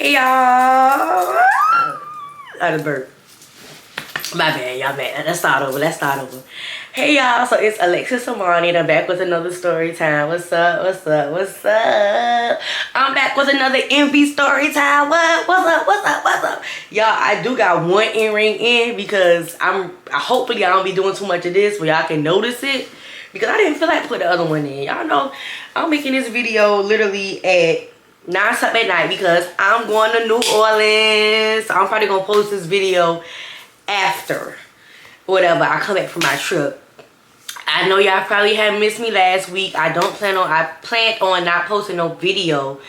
Hey y'all. Out of bird. My bad, y'all bad. Let's start over. Hey y'all, so it's Alexis Amani and I'm back with another story time. What's up? I'm back with another MV story time. What's up? Y'all, I do got one earring in because hopefully I don't be doing too much of this where y'all can notice it. Because I didn't feel like putting the other one in. Y'all know I'm making this video literally at 9 something at night because I'm going to New Orleans. So I'm probably gonna post this video after whatever I come back from my trip. I know y'all probably had missed me last week. I planned on not posting no video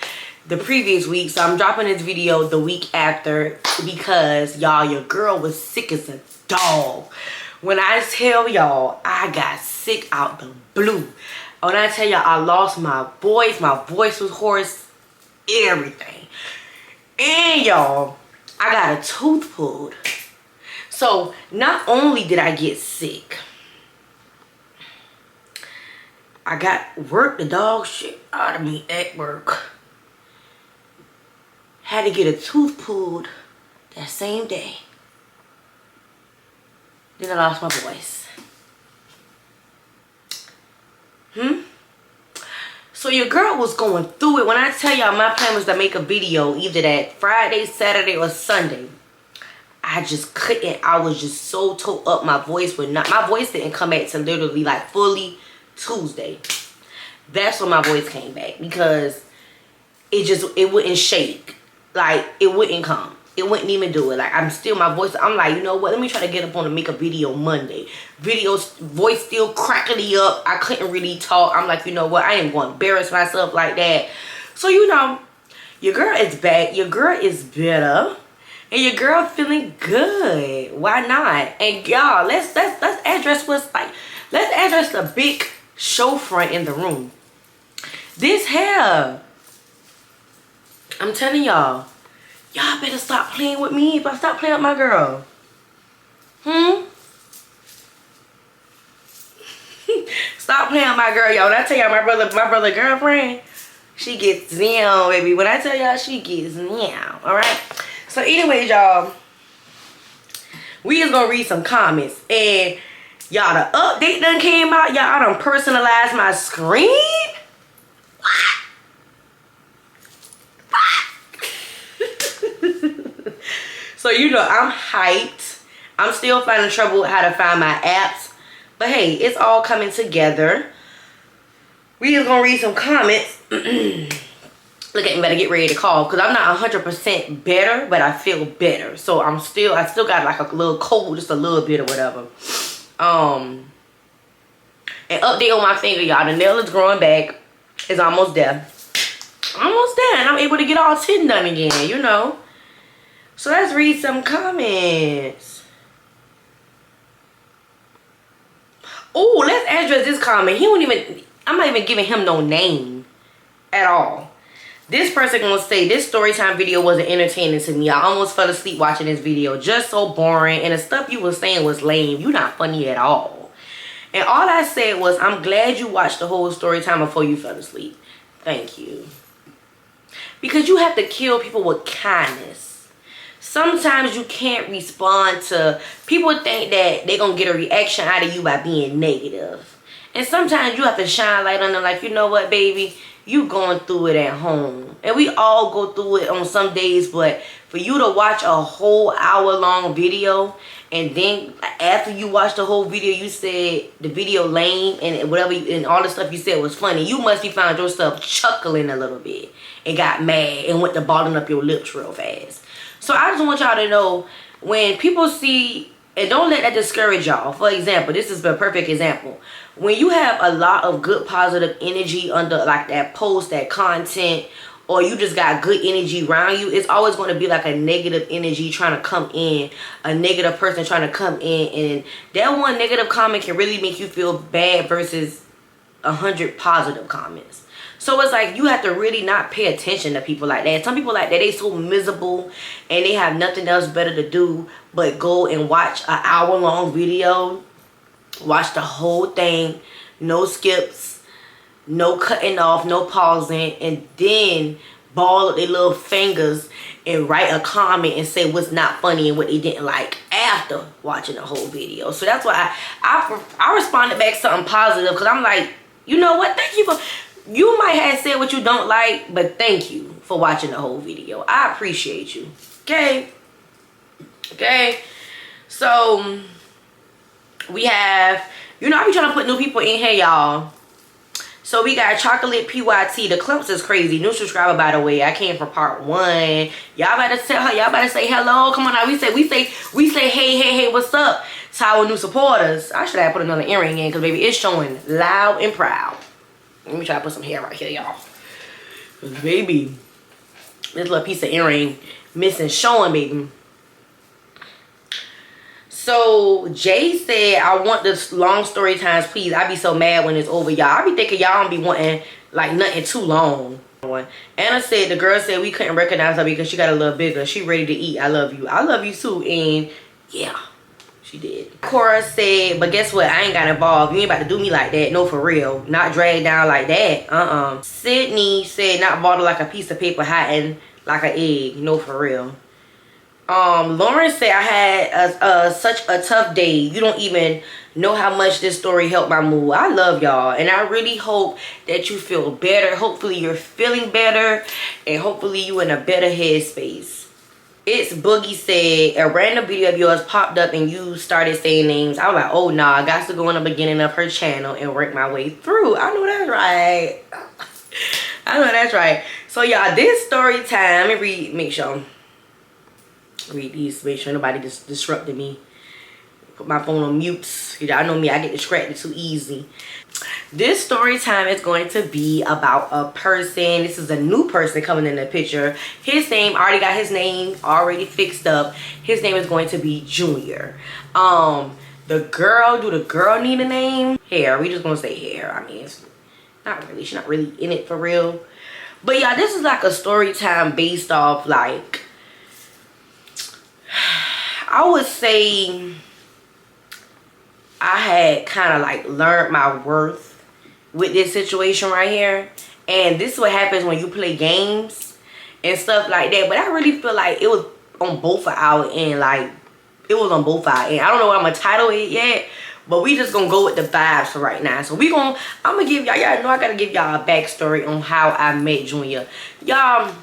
the previous week, so I'm dropping this video the week after because y'all, your girl was sick as a dog. When I tell y'all I got sick out the blue, when I tell y'all I lost my voice was hoarse, everything. And y'all, I got a tooth pulled. So not only did I get sick, I got work the dog shit out of me at work. Had to get a tooth pulled that same day. Then I lost my voice. So your girl was going through it. When I tell y'all my plan was to make a video either that Friday, Saturday, or Sunday. I just couldn't. I was just so tore up. My voice didn't come back to literally like fully Tuesday. That's when my voice came back because it wouldn't shake. Like it wouldn't come. It wouldn't even do it. Like my voice, I'm like, you know what? Let me try to get up on and make a video Monday. Voice still crackly up. I couldn't really talk. I'm like, you know what? I ain't going to embarrass myself like that. So, you know, your girl is back. Your girl is better. And your girl feeling good. Why not? And y'all, let's address the big show front in the room. This hair. I'm telling y'all better stop playing with me, but stop playing with my girl. Stop playing with my girl, y'all. When I tell y'all my brother girlfriend, she gets down, baby. When I tell y'all she gets down, alright? So anyways, y'all, we is gonna read some comments. And y'all, the update done came out. Y'all, I done personalized my screen. So, you know, I'm hyped. I'm still finding trouble with how to find my apps. But hey, it's all coming together. We is gonna read some comments. Look at me, better get ready to call. Because I'm not 100% better, but I feel better. So I still got like a little cold, just a little bit or whatever. An update on my finger, y'all. The nail is growing back. It's almost there. Almost there. And I'm able to get all 10 done again, you know. So let's read some comments. Oh, let's address this comment. I'm not even giving him no name at all. This person gonna say this storytime video wasn't entertaining to me. I almost fell asleep watching this video. Just so boring. And the stuff you was saying was lame. You not funny at all. And all I said was, I'm glad you watched the whole storytime before you fell asleep. Thank you. Because you have to kill people with kindness. Sometimes you can't respond to... People think that they're going to get a reaction out of you by being negative. And sometimes you have to shine light on them like, you know what, baby? You going through it at home. And we all go through it on some days. But for you to watch a whole hour-long video... And then after you watch the whole video, you said the video lame and whatever, and all the stuff you said was funny. You must be found yourself chuckling a little bit and got mad and went to balling up your lips real fast. So I just want y'all to know, when people see, and don't let that discourage y'all. For example, this is a perfect example. When you have a lot of good positive energy under like that post, that content, or you just got good energy around you, it's always going to be like a negative energy trying to come in, a negative person trying to come in, and that one negative comment can really make you feel bad versus 100 positive comments. So it's like you have to really not pay attention to people like that. Some people like that, they so miserable and they have nothing else better to do but go and watch an hour-long video, watch the whole thing, no skips, no cutting off, no pausing, and then ball up their little fingers and write a comment and say what's not funny and what they didn't like after watching the whole video. So that's why I responded back something positive, because I'm like, you know what, thank you for, you might have said what you don't like, but thank you for watching the whole video. I appreciate you. Okay, so we have, you know, I be trying to put new people in here, y'all. So we got Chocolate PYT. The clumps is crazy. New subscriber, by the way. I came from part 1. Y'all better tell her. Y'all better say hello. Come on now. We say hey, what's up to our new supporters. I should have put another earring in, because baby, it's showing loud and proud. Let me try to put some hair right here, y'all. Because baby, this little piece of earring missing, showing, baby. So Jay said, I want this long story times, please. I be so mad when it's over, y'all. I be thinking y'all don't be wanting like nothing too long. Anna said the girl said we couldn't recognize her because she got a little bigger. She ready to eat. I love you. I love you too. And yeah, she did. Cora said, but guess what? I ain't got involved. You ain't about to do me like that. No, for real. Not dragged down like that. Sydney said, not bottled like a piece of paper, hiding like an egg. No, for real. Lauren said, I had such a tough day. You don't even know how much this story helped my mood. I love y'all, and I really hope that you feel better. Hopefully you're feeling better, and hopefully you in a better headspace. It's Boogie said, a random video of yours popped up and you started saying names. I was like, oh nah, I got to go in the beginning of her channel and work my way through. I know that's right. I know that's right. So y'all, this story time, let me make sure. Read these, make sure nobody just disrupted me. Put my phone on mute. Y'all know me, I get distracted too easy. This story time is going to be about a person. This is a new person coming in the picture. His name, I already got his name already fixed up. His name is going to be Junior. The girl, do the girl need a name? Hair, we just gonna say Hair. I mean, it's not really, she's not really in it for real. But yeah, this is like a story time based off like, I would say I had kind of like learned my worth with this situation right here. And this is what happens when you play games and stuff like that. But I really feel like it was on both of our end. Like, it was on both our end. I don't know what I'm going to title it yet. But we just going to go with the vibes for right now. So I'm going to give y'all, y'all know I got to give y'all a backstory on how I met Junior. Y'all,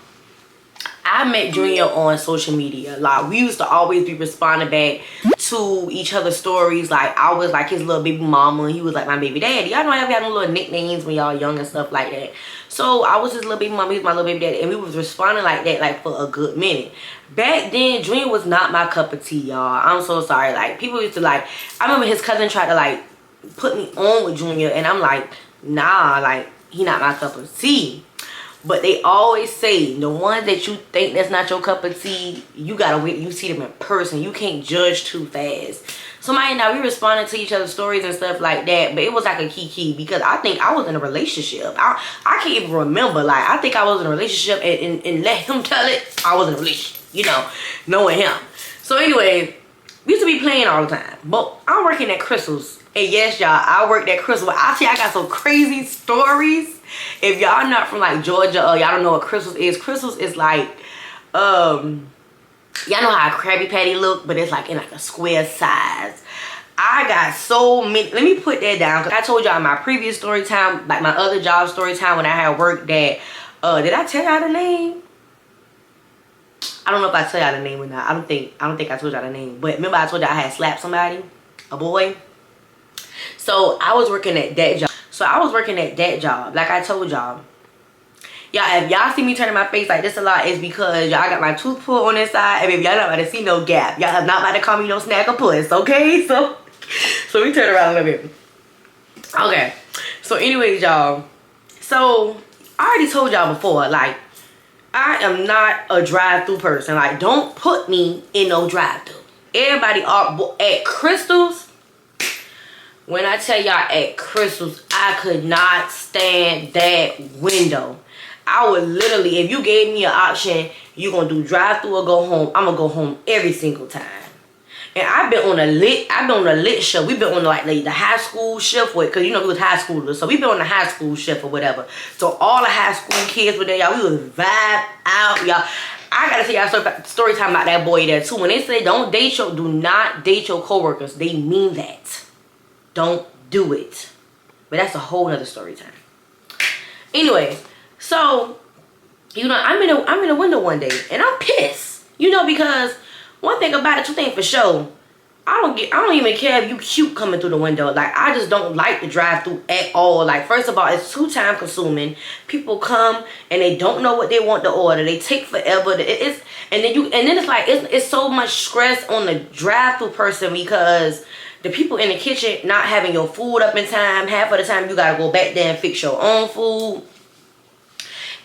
I met Junior on social media. Like, we used to always be responding back to each other's stories. Like, I was like his little baby mama. He was like my baby daddy. Y'all know I had little nicknames when y'all young and stuff like that. So I was his little baby mama. He was my little baby daddy. And we was responding like that like for a good minute. Back then, Junior was not my cup of tea, y'all. I'm so sorry. Like, people used to like, I remember his cousin tried to like put me on with Junior. And I'm like, nah, like, he not my cup of tea. But they always say, the ones that you think that's not your cup of tea, you gotta wait, you see them in person. You can't judge too fast. So now we responded to each other's stories and stuff like that. But it was like a key because I think I was in a relationship. I can't even remember. Like, I think I was in a relationship and let him tell it. I was in a relationship, you know, knowing him. So anyway, we used to be playing all the time. But I'm working at Crystal's. And yes, y'all, I worked at Crystal. But I tell you, I got some crazy stories. If y'all not from like Georgia, y'all don't know what Crystal's is. Crystal's is like, y'all know how a Krabby Patty look, but it's like in like a square size. I got so many. Let me put that down. I told y'all in my previous story time, like my other job story time when I had worked that. Did I tell y'all the name? I don't know if I tell y'all the name or not. I don't think I told y'all the name. But remember I told y'all I had slapped somebody, a boy. So I was working at that job. Like I told y'all. Y'all, if y'all see me turning my face like this a lot, it's because y'all got my tooth pulled on this side. And baby, y'all not about to see no gap. Y'all are not about to call me no snack or puss, okay? So we turn around a little bit. Okay. So anyways, y'all. So I already told y'all before, like, I am not a drive-through person. Like, don't put me in no drive-through. Everybody at Crystal's. When I tell y'all at Crystal's, I could not stand that window. I would literally, if you gave me an option, you gonna do drive-through or go home, I'm gonna go home every single time. And I've been on a lit shift. We've been on like the high school shift with, cause you know we was high schoolers, so we've been on the high school shift or whatever. So all the high school kids were there, y'all. We was vibe out, y'all. I gotta tell y'all story time about that boy there too. When they say do not date your coworkers, they mean that. Don't do it. But that's a whole nother story time. Anyway, so you know, I'm in a window one day and I'm pissed. You know, because one thing about it, two things for sure. I don't even care if you cute coming through the window. Like, I just don't like the drive through at all. Like, first of all, it's too time consuming. People come and they don't know what they want to order. They take forever. And then it's like it's so much stress on the drive through person because the people in the kitchen not having your food up in time. Half of the time you gotta go back there and fix your own food.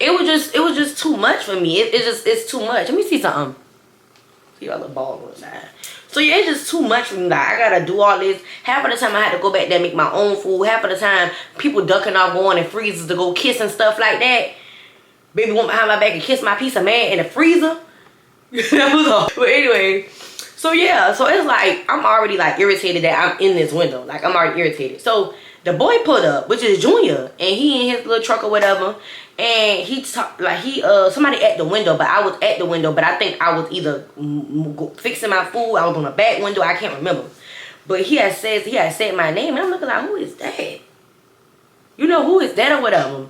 It was just too much for me. It's too much. Let me see something. See your little ball on the side. So yeah, it's just too much for me. Like, I gotta do all this. Half of the time I had to go back there and make my own food. Half of the time people ducking off going in freezers to go kiss and stuff like that. Baby went behind my back and kissed my piece of man in the freezer. That was all. But anyway, so yeah, so it's like I'm already like irritated that I'm in this window. Like, I'm already irritated. So the boy put up, which is Junior, and he in his little truck or whatever, and somebody at the window, but I was at the window, but I think I was either fixing my food, I was on the back window, I can't remember. But he had said my name, and I'm looking like, who is that? You know, who is that or whatever?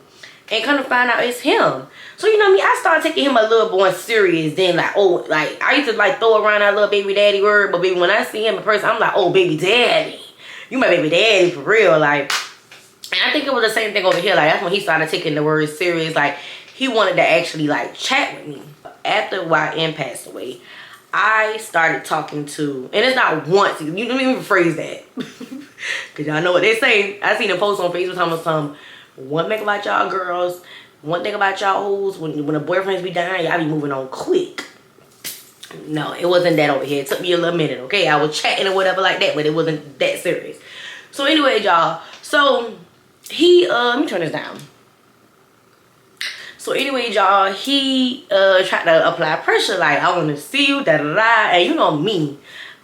And come to find out it's him. So, you know me, I started taking him a little more serious than like, oh, like, I used to like throw around that little baby daddy word, but baby, when I see him in person, I'm like, oh, baby daddy. You my baby daddy for real, like. And I think it was the same thing over here. Like, that's when he started taking the word serious. Like, he wanted to actually like chat with me. After YN passed away, I started talking to, and it's not once. You don't even rephrase that, cause y'all know what they say. I seen a post on Facebook talking about one thing about y'all girls, one thing about y'all hoes. When the boyfriends be dying, y'all be moving on quick. No, it wasn't that over here. It took me a little minute, okay? I was chatting or whatever like that, but it wasn't that serious. So anyway, y'all. So he, let me turn this down. So anyway, y'all, he tried to apply pressure. Like, I want to see you, da-da-da. And you know me.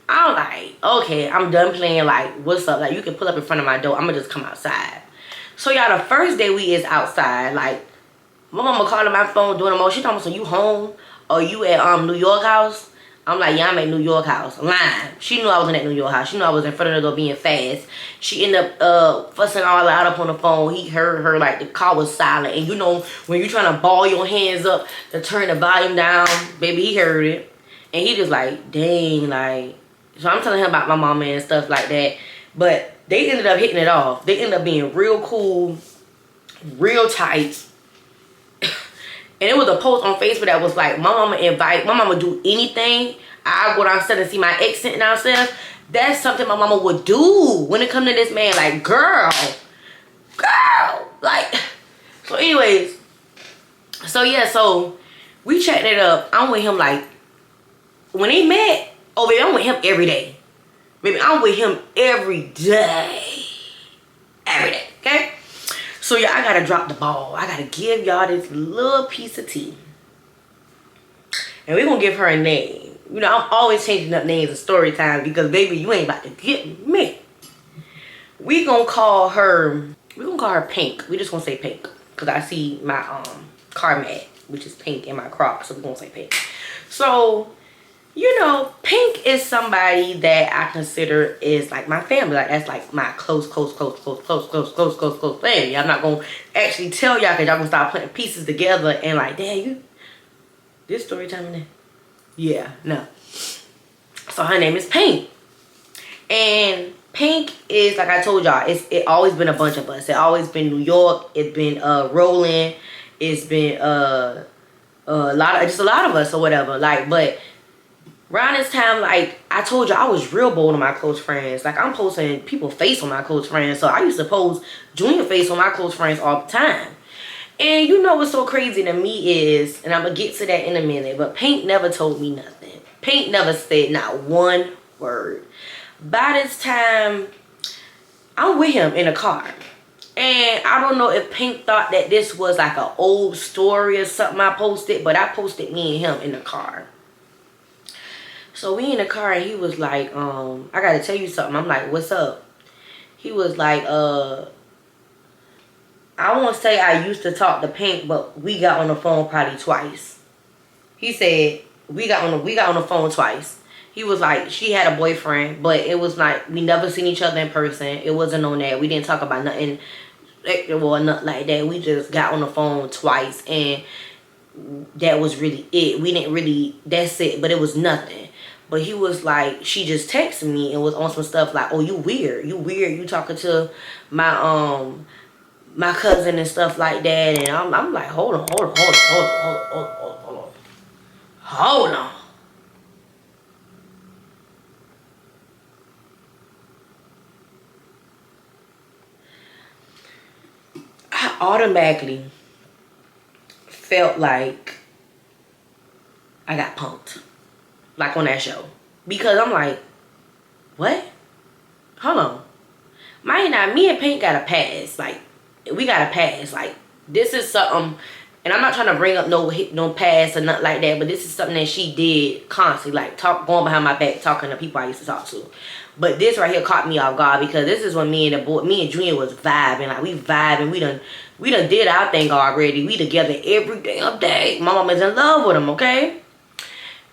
I'm like, okay, I'm done playing. Like, what's up? Like, you can pull up in front of my door. I'm going to just come outside. So, y'all, the first day we is outside. Like, my mama calling my phone, doing the most. She talking about, so you home? Or you at New York house? I'm like, yeah, I'm at New York house. Lying. She knew I wasn't at New York house. She knew I was in front of the door being fast. She ended up fussing all out up on the phone. He heard her, like, the car was silent. And you know, when you're trying to ball your hands up to turn the volume down, baby, he heard it. And he just like, dang, like. So I'm telling him about my mama and stuff like that. But they ended up hitting it off. They ended up being real cool, real tight. And it was a post on Facebook that was like, my mama do anything. I go downstairs and see my ex sitting downstairs. That's something my mama would do when it come to this man. Like, girl. Like, so anyways. So yeah, so we chatting it up. I'm with him like, when they met, oh baby, I'm with him every day. Baby, I'm with him every day. Every day, okay? So yeah, I gotta drop the ball. I gotta give y'all this little piece of tea. And we're gonna give her a name. You know, I'm always changing up names in story time because baby, you ain't about to get me. We gonna call her Pink. We just gonna say Pink. Cause I see my car mat, which is pink, in my Crocs, so we're gonna say Pink. So, you know, Pink is somebody that I consider is like my family. Like, that's like my close family. I'm not gonna actually tell y'all because y'all gonna start putting pieces together and like, dang, this story time in there? Yeah, no. So her name is Pink. And Pink is, like I told y'all, it always been a bunch of us. It always been New York. It's been Roland. It's been a lot of us or whatever. Like, but around this time, like, I told you, I was real bold on my close friends. Like, I'm posting people's face on my close friends. So I used to post Junior face on my close friends all the time. And you know what's so crazy to me is, and I'm going to get to that in a minute, but Pink never told me nothing. Pink never said not one word. By this time, I'm with him in a car. And I don't know if Pink thought that this was like an old story or something I posted, but I posted me and him in the car. So we in the car and he was like, I gotta tell you something. I'm like, what's up? He was like, I won't say I used to talk to Pink, but we got on the phone probably twice. He said we got on the phone twice. He was like, she had a boyfriend, but it was like we never seen each other in person. It wasn't on that. We didn't talk about nothing, well, nothing like that. We just got on the phone twice, and that was really it. We didn't really. That's it. But it was nothing. But he was like, she just texted me and was on some stuff like, oh, you weird. You talking to my cousin and stuff like that. And I'm like, hold on. I automatically felt like I got punked. Like on that show. Because I'm like, what? Hold on. Me and Pink got a pass. Like, we got a pass. Like, this is something, and I'm not trying to bring up no past or nothing like that, but this is something that she did constantly, like going behind my back, talking to people I used to talk to. But this right here caught me off guard, because this is when me and Junior was vibing. Like, we vibing. We done did our thing already. We together every damn day. My mama's in love with him, okay?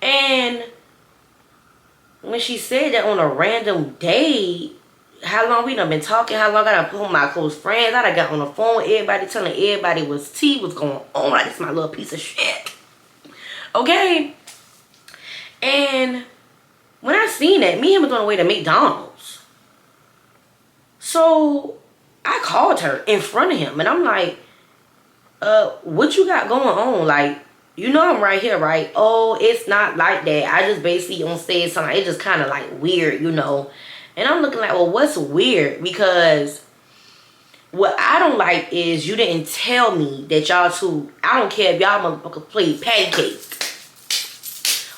And when she said that on a random day, how long we done been talking, how long I done put my close friends, I done got on the phone with everybody, telling everybody what's going on. Like, this is my little piece of shit. Okay? And when I seen that, me and him was on the way to McDonald's. So I called her in front of him, and I'm like, what you got going on? Like, you know I'm right here, right? Oh, it's not like that. I just basically say something. It's just kind of like weird, you know. And I'm looking like, well, what's weird? Because what I don't like is you didn't tell me that y'all two, I don't care if y'all motherfuckers play patty cake.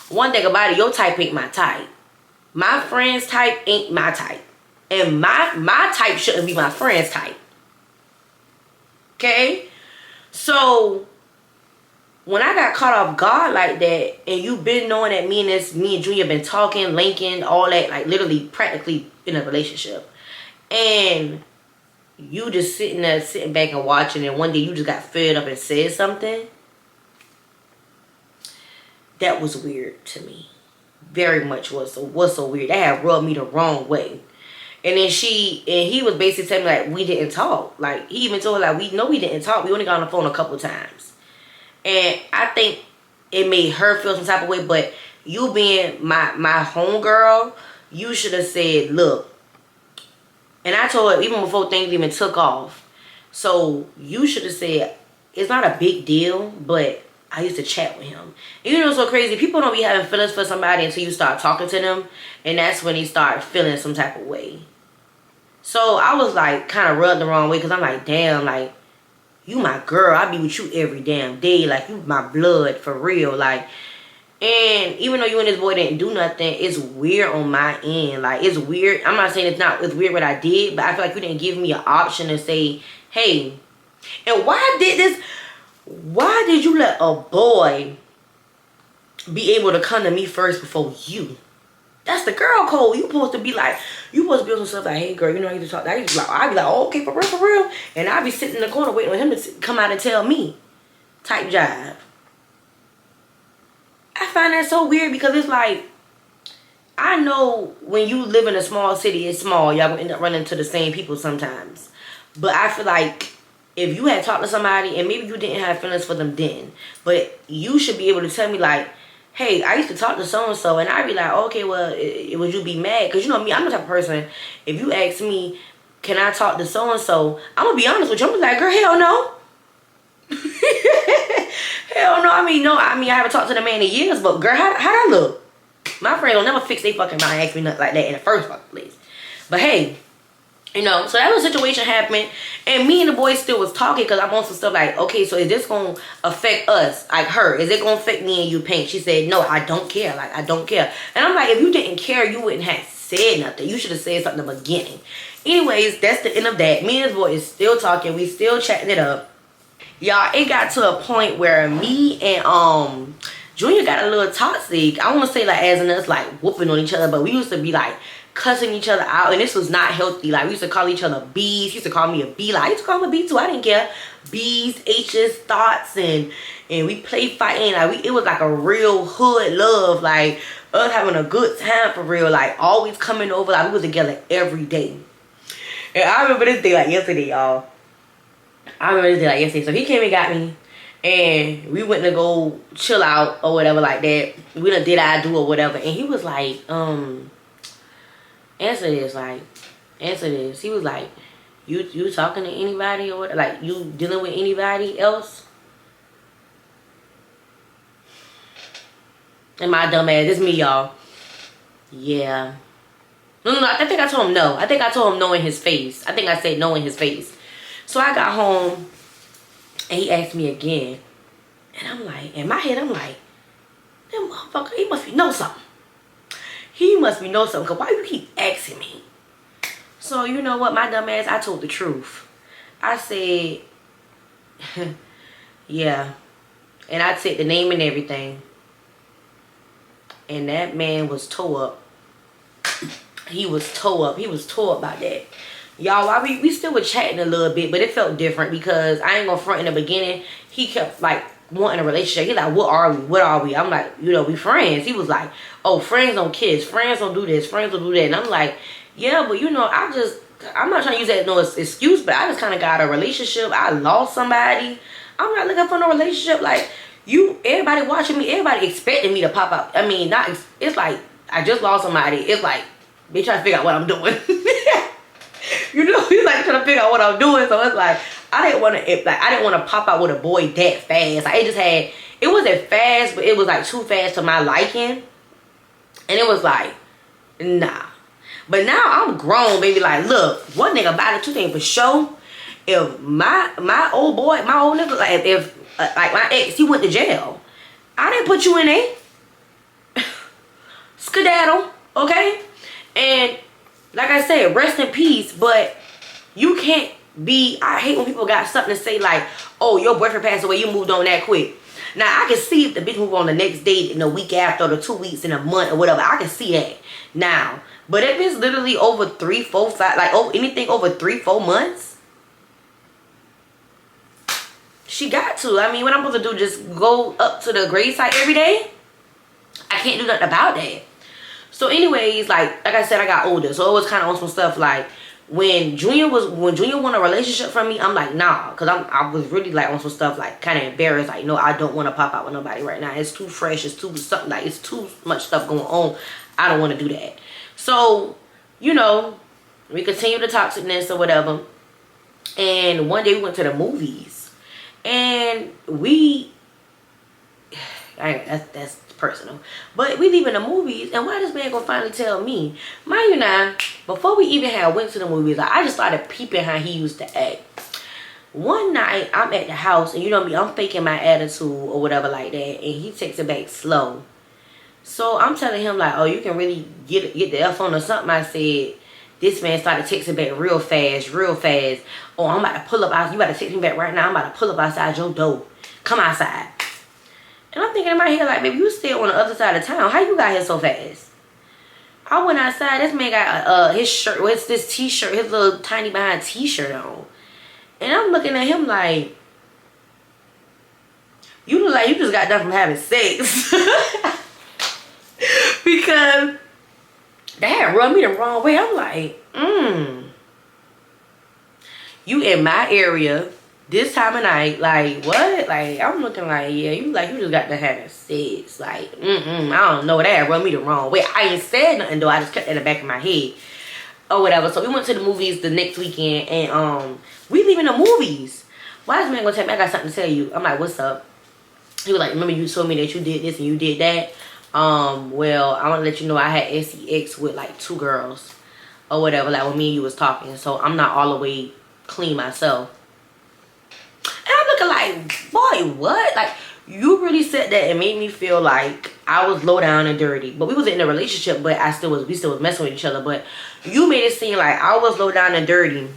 One thing about it, your type ain't my type. My friend's type ain't my type. And my type shouldn't be my friend's type. Okay? So when I got caught off guard like that, and you been knowing that me and Junior been talking, linking, all that, like literally practically in a relationship, and you just sitting back and watching, and one day you just got fed up and said something, that was weird to me. Very much was so weird. That had rubbed me the wrong way. And then he was basically telling me like we didn't talk. Like, he even told her like, we know we didn't talk. We only got on the phone a couple times. And I think it made her feel some type of way. But you being my homegirl, you should have said, look. And I told her even before things even took off. So you should have said, it's not a big deal, but I used to chat with him. And you know what's so crazy? People don't be having feelings for somebody until you start talking to them. And that's when they start feeling some type of way. So I was like kind of rubbed the wrong way, because I'm like, damn, like, you my girl. I be with you every damn day. Like, you my blood for real. Like, and even though you and this boy didn't do nothing, it's weird on my end. Like, it's weird. I'm not saying it's weird what I did, but I feel like you didn't give me an option to say, hey. And why did you let a boy be able to come to me first before you? That's the girl code. You supposed to be like, you supposed to be on some stuff like, hey girl, you know I used to talk. I'd be like, oh, okay, for real. And I'd be sitting in the corner waiting on him to come out and tell me. Type jive. I find that so weird, because it's like, I know when you live in a small city, it's small. Y'all gonna end up running into the same people sometimes. But I feel like if you had talked to somebody and maybe you didn't have feelings for them then, but you should be able to tell me like, hey, I used to talk to so-and-so, and I'd be like, okay, well, would you be mad? Because you know me, I'm the type of person, if you ask me, can I talk to so-and-so, I'm going to be honest with you. I'm gonna be like, girl, hell no. Hell no. I haven't talked to the man in years, but girl, how'd I look? My friend will never fix their fucking mind and ask me nothing like that in the first fucking place. But hey, you know, so that little situation happened, and me and the boys still was talking, because I'm on some stuff like, okay, so is this going to affect us, like her? Is it going to affect me and you, Pink? She said, no, I don't care. Like, I don't care. And I'm like, if you didn't care, you wouldn't have said nothing. You should have said something in the beginning. Anyways, that's the end of that. Me and this boy is still talking. We still chatting it up. Y'all, it got to a point where me and Junior got a little toxic. I want to say like as in us like whooping on each other, but we used to be like cussing each other out, and this was not healthy. Like, we used to call each other B's. He used to call me a B. Like, I used to call him a B too. I didn't care. B's, H's, thoughts, and we played fighting. Like, it was like a real hood love. Like, us having a good time for real. Like, always coming over. Like, we was together every day. And I remember this day like yesterday, y'all. So he came and got me, and we went to go chill out or whatever like that. We done did I do or whatever, and he was like, answer this. He was like, you talking to anybody or what? Like, you dealing with anybody else? And my dumb ass, this me, y'all. Yeah. No, I think I told him no. I think I told him no in his face. I think I said no in his face. So I got home, and he asked me again. And I'm like, in my head, I'm like, that motherfucker, he must be know something. He must be know something, because why you keep asking me? So, you know what, my dumb ass, I told the truth. I said, yeah. And I said the name and everything. And that man was tore up. He was tore up. He was tore up about that. Y'all, we still were chatting a little bit, but it felt different because I ain't gonna front in the beginning. He kept, like, wanting a relationship. He's like, what are we? What are we? I'm like, you know, we friends. He was like, oh, friends don't kiss. Friends don't do this. Friends don't do that. And I'm like, yeah, but you know, I'm not trying to use that as no excuse, but I just kind of got a relationship. I lost somebody. I'm not looking for no relationship. Like, everybody watching me, everybody expecting me to pop out. I mean, it's like, I just lost somebody. It's like, they trying to figure out what I'm doing. You know, he's like trying to figure out what I'm doing. So it's like, I didn't want to pop out with a boy that fast. Like, it wasn't fast, but it was like too fast to my liking. And it was like, nah. But now I'm grown, baby. Like, look, one thing about it, two things for sure. If my old boy, my old nigga, like, if like my ex, he went to jail, I didn't put you in there. Skedaddle, okay? And like I said, rest in peace. But you can't be. I hate when people got something to say like, "Oh, your boyfriend passed away. You moved on that quick." Now I can see if the bitch move on the next day, in a week after, or the 2 weeks, in a month, or whatever. I can see that now. But if it's literally over 3, 4, 5, like anything over 3, 4 months, she got to. I mean, what I'm supposed to do? Just go up to the grave site every day? I can't do nothing about that. So, anyways, like I said, I got older, so it was kind of on some stuff like when Junior wanted a relationship from me, I'm like, nah, because I was really like on some stuff like kind of embarrassed, like, no, I don't want to pop out with nobody right now. It's too fresh. It's too something, like, it's too much stuff going on. I don't want to do that. So, you know, we continued the toxicness or whatever. And one day we went to the movies. And that's personal. But we leaving the movies. And why this man gonna finally tell me? Mind you now, before we even had went to the movies, like, I just started peeping how he used to act. One night, I'm at the house. And you know me, I'm faking my attitude or whatever like that. And he takes it back slow. So I'm telling him like, oh, you can really get the F on or something. I said, this man started texting back real fast. Oh, I'm about to pull up out. You about to text me back right now. I'm about to pull up outside your door. Come outside. And I'm thinking in my head like, baby, you still on the other side of town. How you got here so fast? I went outside. This man got his shirt, what's this t-shirt, his little tiny behind t-shirt on. And I'm looking at him like, you look like you just got done from having sex. Because that rubbed me the wrong way. I'm like, you in my area this time of night, like, what? Like, I'm looking like, yeah, you just got to having sex. Like, I don't know, that rubbed me the wrong way. I ain't said nothing though. I just kept that in the back of my head or whatever. So we went to the movies the next weekend, and we leaving the movies. Why is man gonna tell me I got something to tell you? I'm like, what's up? He was like, remember you told me that you did this and you did that? Well, I want to let you know I had sex with like 2 girls or whatever, like when me and you was talking. So I'm not all the way clean myself. And I'm looking like, boy, what? Like, you really said that and made me feel like I was low down and dirty. But we was in a relationship, but we still was messing with each other. But you made it seem like I was low down and dirty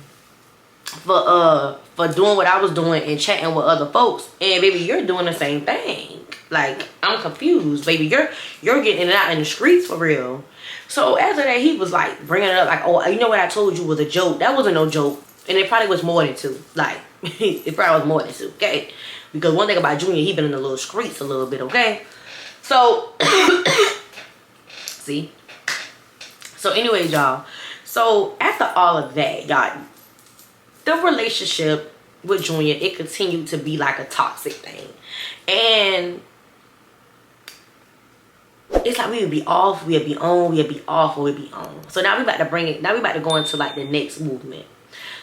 for doing what I was doing and chatting with other folks. And baby, you're doing the same thing. Like, I'm confused, baby. You're getting it out in the streets for real. So after that, he was like bringing it up like, oh, you know what I told you was a joke. That wasn't no joke. And it probably was more than two. Like, it probably was more than two, okay? Because one thing about Junior, he been in the little streets a little bit, okay? So, see? So anyways, y'all. So after all of that, y'all, the relationship with Junior, it continued to be like a toxic thing. And it's like we would be off, we'd be on, we'd be off, or we'd be on. So now we about to bring it, now we about to go into like the next movement.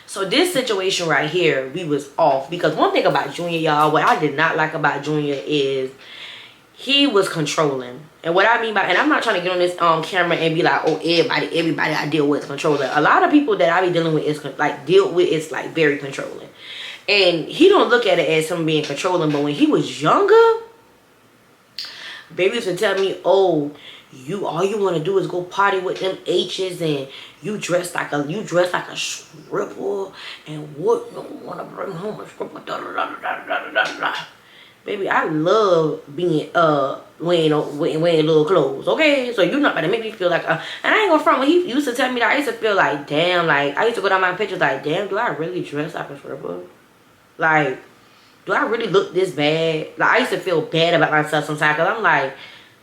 So this situation right here, we was off. Because one thing about Junior, y'all, what I did not like about Junior is he was controlling. And what I mean by, and I'm not trying to get on this camera and be like, oh, everybody I deal with is controlling. A lot of people that I be dealing with is like very controlling. And he don't look at it as him being controlling, but when he was younger, baby used to tell me, oh, all you want to do is go party with them H's, and you dress like a stripper, and what you want to bring home a stripper, da da da da da da da da. Baby, I love being wearing little clothes, okay? So you're not gonna make me feel like and I ain't gonna front. When he used to tell me that, I used to feel like, damn, like I used to go down my pictures like, damn, do I really dress like a stripper? Like, do I really look this bad? Like, I used to feel bad about myself sometimes, because I'm like,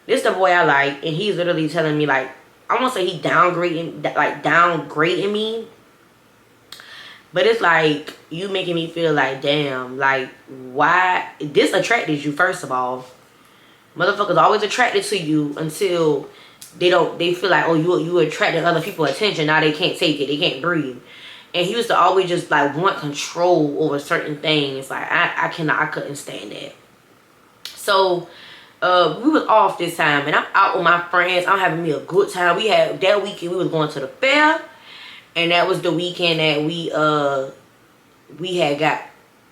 this the boy I like, and he's literally telling me, like, I won't say he downgrading me, but it's like, you making me feel like, damn, like, why? This attracted you, first of all. Motherfuckers always attracted to you until they feel like, oh, you attracting other people's attention. Now they can't take it. They can't breathe. And he used to always just like want control over certain things. Like I couldn't stand that. So we was off this time, and I'm out with my friends. I'm having me a good time. We had that weekend, we was going to the fair, and that was the weekend that we had got.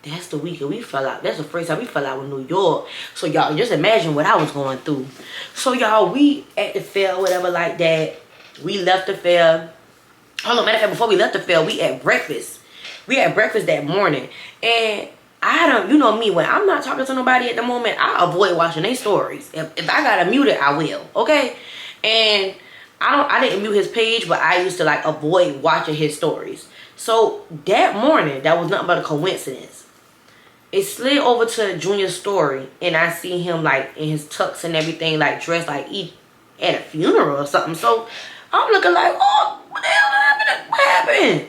That's the weekend we fell out. That's the first time we fell out with New York. So y'all just imagine what I was going through. So y'all, we at the fair, whatever like that. We left the fair. Hold on, matter of fact, before we left the fair, we had breakfast. We had breakfast that morning. And you know me, when I'm not talking to nobody at the moment, I avoid watching their stories. If I gotta mute it, I will, okay? And I didn't mute his page, but I used to like avoid watching his stories. So that morning, that was nothing but a coincidence. It slid over to Junior's story, and I see him like in his tux and everything, like dressed like he at a funeral or something. So I'm looking like, oh, what the hell happened? What happened?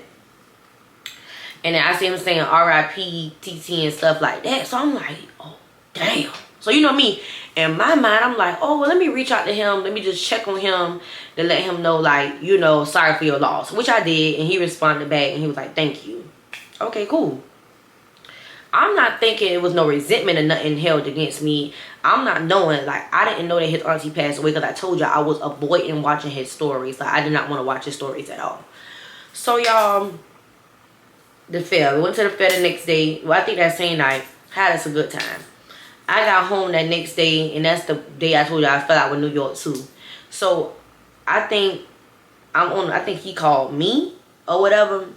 And then I see him saying R.I.P. TT and stuff like that. So I'm like, oh, damn. So you know me, in my mind, I'm like, oh, well, let me reach out to him. Let me just check on him to let him know, like, you know, sorry for your loss. Which I did, and he responded back, and he was like, thank you. Okay, cool. I'm not thinking it was no resentment or nothing held against me. I'm not knowing, like, I didn't know that his auntie passed away, because I told y'all I was avoiding watching his stories. Like, I did not want to watch his stories at all. So, y'all, the fair. We went to the fair the next day. Well, I think that same night. Had us a good time. I got home that next day, and that's the day I told y'all I fell out with New York, too. So, I think he called me or whatever.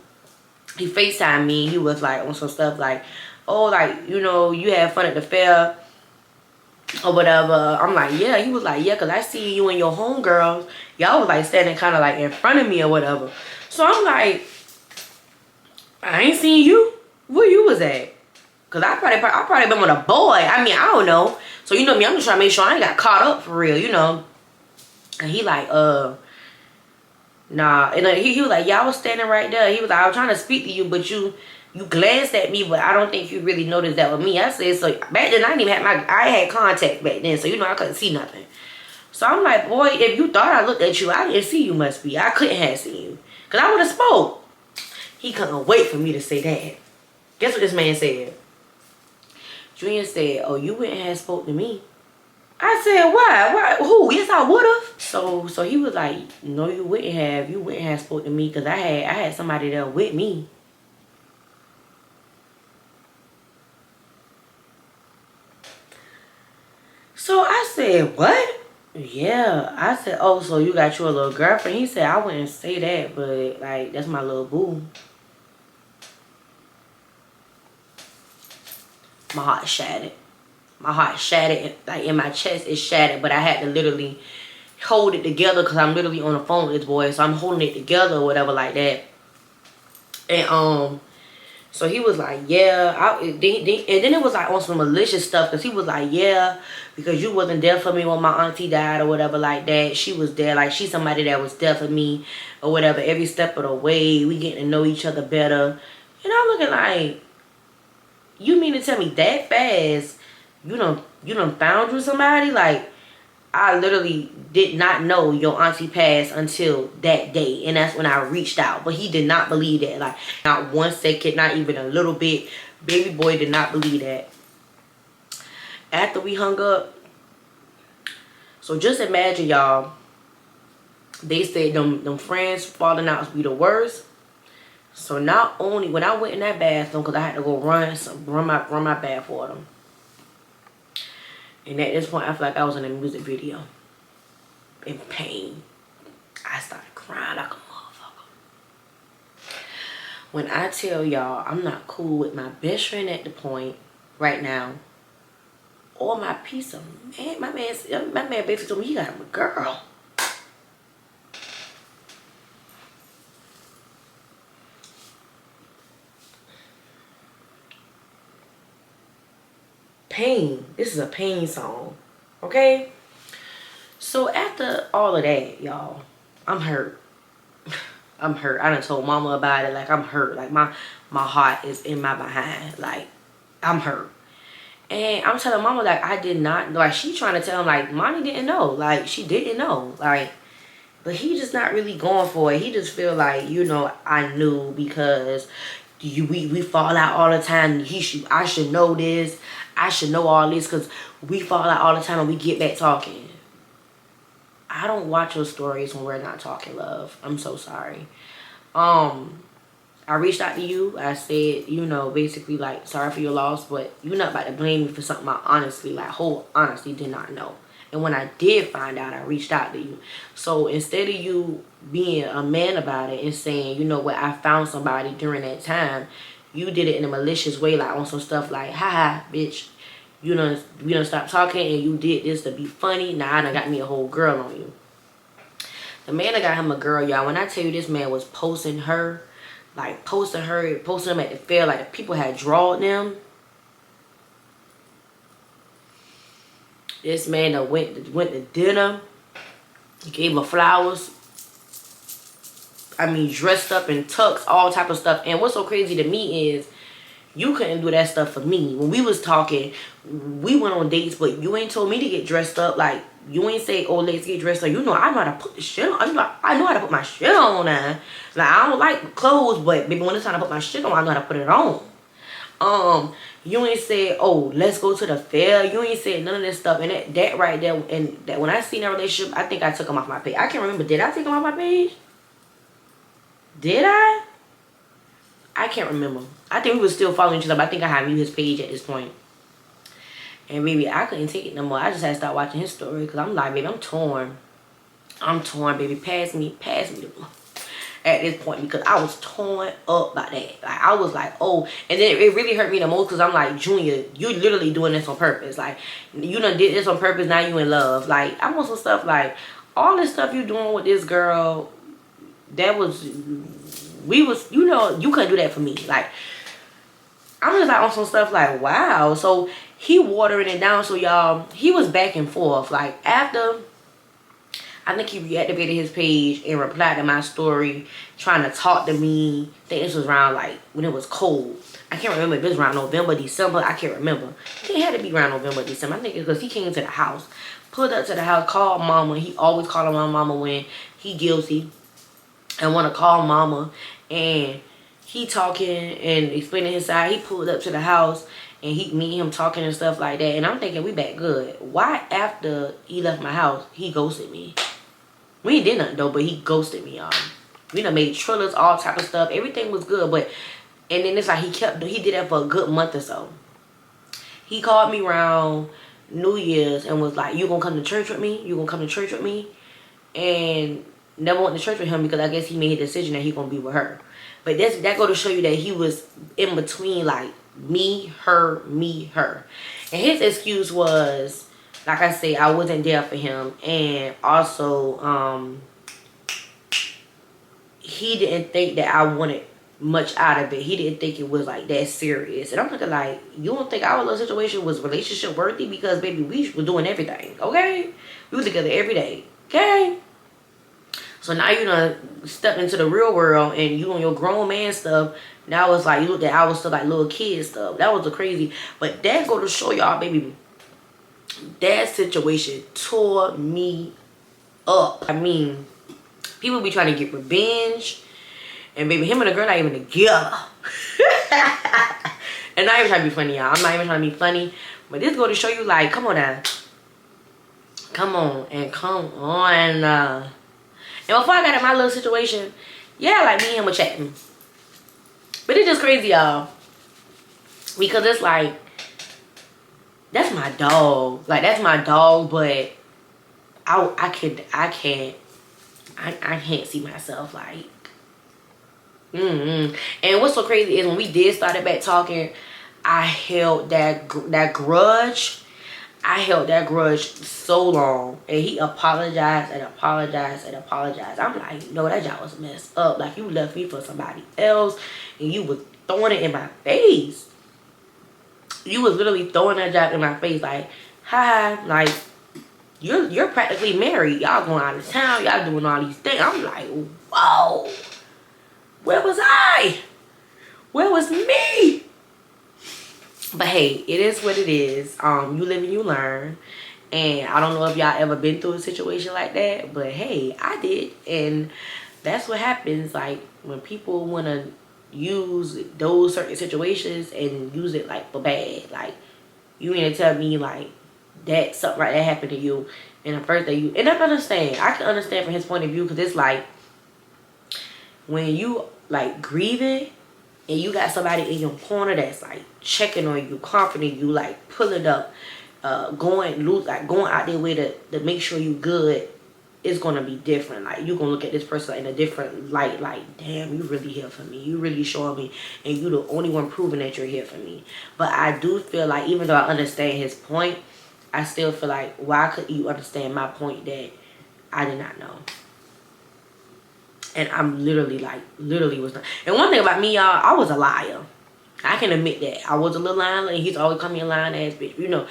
He FaceTimed me. He was, like, on some stuff like, oh, like, you know, you had fun at the fair or whatever. I'm like, yeah. He was like, yeah, because I see you and your homegirls. Y'all was like standing kind of like in front of me or whatever. So I'm like, I ain't seen you. Where you was at? Because I probably been with a boy. I mean, I don't know. So you know me, I'm just trying to make sure I ain't got caught up for real, you know. And he like, nah. And he was like, yeah, I was standing right there. He was like, I was trying to speak to you, but you glanced at me, but I don't think you really noticed that with me. I said, so back then I didn't even have I had contact back then, so you know I couldn't see nothing. So I'm like, boy, if you thought I looked at you, I didn't see you, must be. I couldn't have seen you, because I would have spoke. He couldn't wait for me to say that. Guess what this man said? Junior said, oh, you wouldn't have spoke to me. I said, why? Who? Yes, I would have. So he was like, no, you wouldn't have. You wouldn't have spoke to me, because I had somebody there with me. So I said, what? Yeah. I said, oh, so you got you a little girlfriend? He said, I wouldn't say that, but, like, that's my little boo. My heart shattered. my heart shattered, like in my chest is shattered, but I had to literally hold it together because I'm literally on the phone with this boy, so I'm holding it together or whatever like that. And so he was like, yeah, and then it was like on some malicious stuff, because he was like, yeah, because you wasn't there for me when my auntie died or whatever like that. She was there, like she's somebody that was there for me or whatever every step of the way. We getting to know each other better. And I'm looking like, you mean to tell me that fast you done found you somebody? Like, I literally did not know your auntie passed until that day, and that's when I reached out. But he did not believe that, like not 1 second, not even a little bit. Baby boy did not believe that. After we hung up, so just imagine, y'all, they said them friends falling out be the worst. So not only when I went in that bathroom, because I had to go run my bath for them. And at this point, I feel like I was in a music video. In pain. I started crying like a motherfucker. When I tell y'all I'm not cool with my best friend at the point right now, or my piece of man, my man basically told me he got him a girl. Pain. This is a pain song. Okay? So after all of that, y'all, I'm hurt. I'm hurt. I done told mama about it. Like, I'm hurt. Like, my heart is in my behind. Like, I'm hurt. And I'm telling mama, like, I did not, like, she trying to tell him, like, mommy didn't know. Like, she didn't know. Like, but he just not really going for it. He just feel like, you know, I knew because we fall out all the time. I should know this. I should know all this because we fall out all the time and we get back talking. I don't watch your stories when we're not talking, love. I'm so sorry. I reached out to you. I said, you know, basically like, sorry for your loss, but you're not about to blame me for something I honestly, like, whole honestly did not know. And when I did find out, I reached out to you. So instead of you being a man about it and saying, you know what, I found somebody during that time, you did it in a malicious way, like on some stuff like, haha, bitch, we done stopped talking and you did this to be funny. Now I done got me a whole girl on you. The man that got him a girl, y'all, when I tell you this man was posting her, like posting them at the fair, like the people had drawn them. This man that went to dinner, gave her flowers. I mean, dressed up in tux, all type of stuff. And what's so crazy to me is, you couldn't do that stuff for me. When we was talking, we went on dates, but you ain't told me to get dressed up. Like, you ain't say, oh, let's get dressed up. You know, I know how to put the shit on. I know how to put my shit on now. Like, I don't like clothes, but baby, when it's time to put my shit on, I know how to put it on. You ain't said, oh, let's go to the fair. You ain't said none of this stuff. And that right there, and that when I seen that relationship, I think I took him off my page. I can't remember. Did I take him off my page? Did I? I can't remember. I think we were still following each other, but I think I had viewed his page at this point. And baby, I couldn't take it no more. I just had to start watching his story because I'm like, baby, I'm torn. I'm torn, baby. Pass me at this point, because I was torn up by that. Like, I was like, oh. And then it really hurt me the most because I'm like, Junior, you literally doing this on purpose. Like, you done did this on purpose. Now you in love. Like, I want some stuff like, all this stuff you doing with this girl, that was, you know, you couldn't do that for me. Like, I'm just like on some stuff like, wow. So he watering it down. So y'all, he was back and forth. Like, after, I think he reactivated his page and replied to my story, trying to talk to me. I think this was around like when it was cold. I can't remember if it was around November, December. I can't remember. It had to be around November, December. I think it's because he came to the house, pulled up to the house, called mama. He always called my mama when he guilty and want to call mama. And he talking and explaining his side. He pulled up to the house and me and him talking and stuff like that. And I'm thinking, we back good. Why after he left my house, he ghosted me? We did nothing though, but he ghosted me, y'all. We done made trillers, all type of stuff. Everything was good, but, and then it's like he did that for a good month or so. He called me around New Year's and was like, you gonna come to church with me? You gonna come to church with me? And never went to church with him because I guess he made a decision that he gonna be with her. But that go to show you that he was in between, like, me, her, me, her. And his excuse was, like I said, I wasn't there for him. And also, he didn't think that I wanted much out of it. He didn't think it was like that serious. And I'm looking like, you don't think our little situation was relationship worthy? Because baby, we were doing everything, okay? We were together every day, okay? So now you done step into the real world and you on your grown man stuff. Now it's like you looked at I was still like little kid stuff. That was the crazy. But that go to show y'all, baby, that situation tore me up. I mean, people be trying to get revenge. And baby, him and the girl not even together. And not even trying to be funny, y'all. I'm not even trying to be funny. But this go to show you, like, come on now. Come on. And come on. And before I got in my little situation, yeah, like me and him were chatting. But it's just crazy, y'all. Because it's like, that's my dog. Like, that's my dog, but I can't see myself like And what's so crazy is when we did start back talking, I held that grudge. I held that grudge so long, and he apologized and apologized and apologized. I'm like, no, that job was messed up. Like, you left me for somebody else, and you was throwing it in my face. You was literally throwing that job in my face, like, hi, like, you're practically married. Y'all going out of town. Y'all doing all these things. I'm like, whoa. Where was I? Where was me? But hey, it is what it is. You live and you learn. And I don't know if y'all ever been through a situation like that, but hey, I did. And that's what happens, like, when people want to use those certain situations and use it, like, for bad. Like, you mean to tell me, like, that something like that happened to you, and the first day you... And I can understand from his point of view, because it's like, when you, like, grieving, and you got somebody in your corner that's like checking on you, comforting you, like pulling up, going out their way to make sure you good, it's gonna be different. Like, you're gonna look at this person in a different light, like, damn, you really here for me. You really showing me, and you the only one proving that you're here for me. But I do feel like, even though I understand his point, I still feel like, why couldn't you understand my point that I did not know? And I'm literally was not. And one thing about me, y'all, I was a liar. I can admit that. I was a little lying, and he's always calling me a lying ass bitch. You know,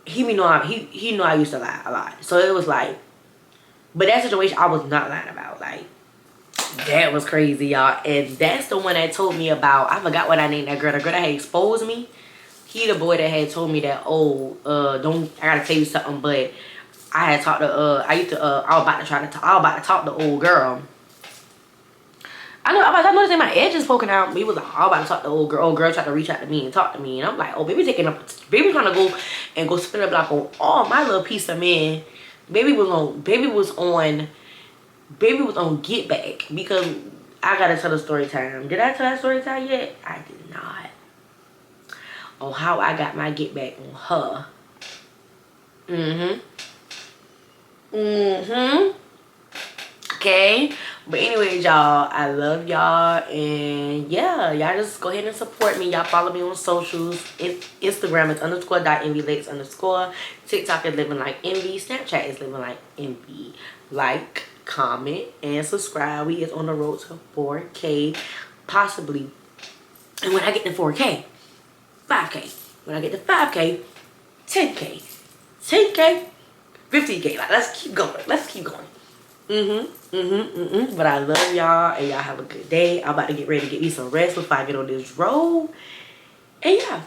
he know I used to lie a lot. So it was like, but that situation I was not lying about. Like, that was crazy, y'all. And that's the one that told me about, I forgot what I named that girl. The girl that had exposed me. He the boy that had told me that, oh, I gotta tell you something, but I had talked to, I was about to talk to old girl. I noticed that my edge is poking out. We was like, I was about to talk to old girl. Old girl tried to reach out to me and talk to me. And I'm like, oh, baby trying to go spin a block on all my little piece of man. Baby was on Get Back. Because I gotta tell the story time. Did I tell that story time yet? I did not. On how I got my Get Back on her. Okay, but anyways, y'all, I love y'all, and yeah, y'all just go ahead and support me. Y'all follow me on socials. Instagram is _.envylex_. TikTok is living like envy. Snapchat is living like envy. Like, comment, and subscribe. We is on the road to 4K, possibly. And when I get to 4K, 5K. When I get to 5K, 10K, 10K. 50K. Like, let's keep going. But I love y'all, and y'all have a good day. I'm about to get ready to get me some rest before I get on this road. And yeah.